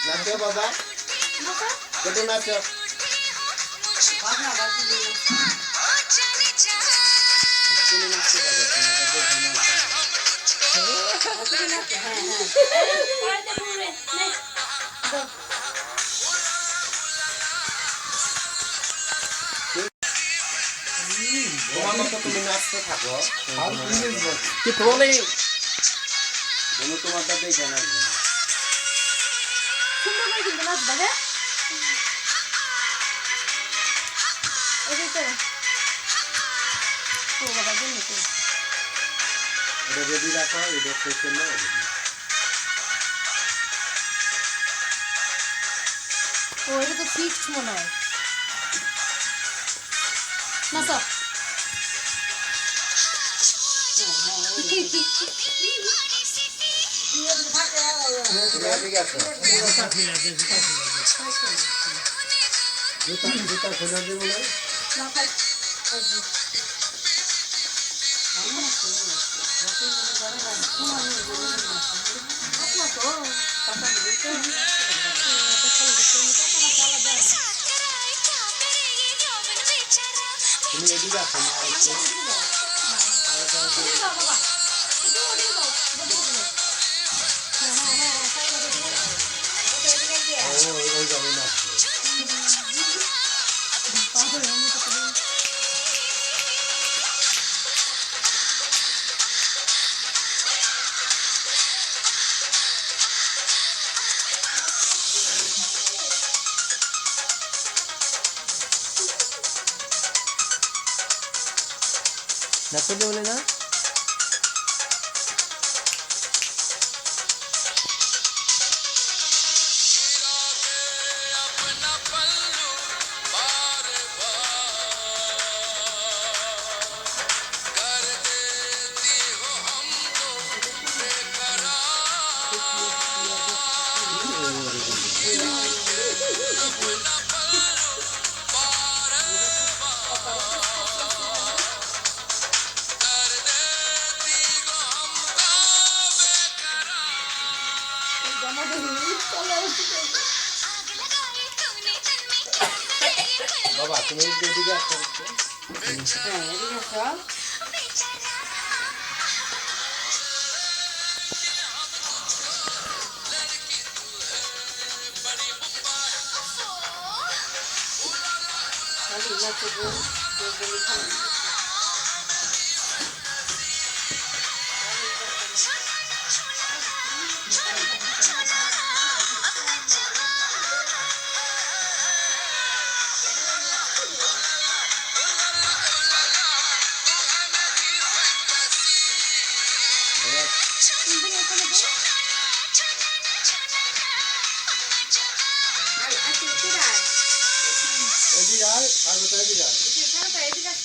নাচো বাবা কত নাচো তোমার মতো তুমি নাচতে থাকো কি বলে বলো তোমারটা দেখে নাচবে রেডি রাখো এটা শেষে না ও এটা তো ফিক্সড মনে হয় না স্যার জুতা খোঁজা দেবো না তুমি এদিকে আসো ওই যাবে না নাচতে বলে না বাবা তুমি এদিকে আসো হ্যাঁ এদিকে আসো এদিকে আয় আর কোথায় এদিকে আয়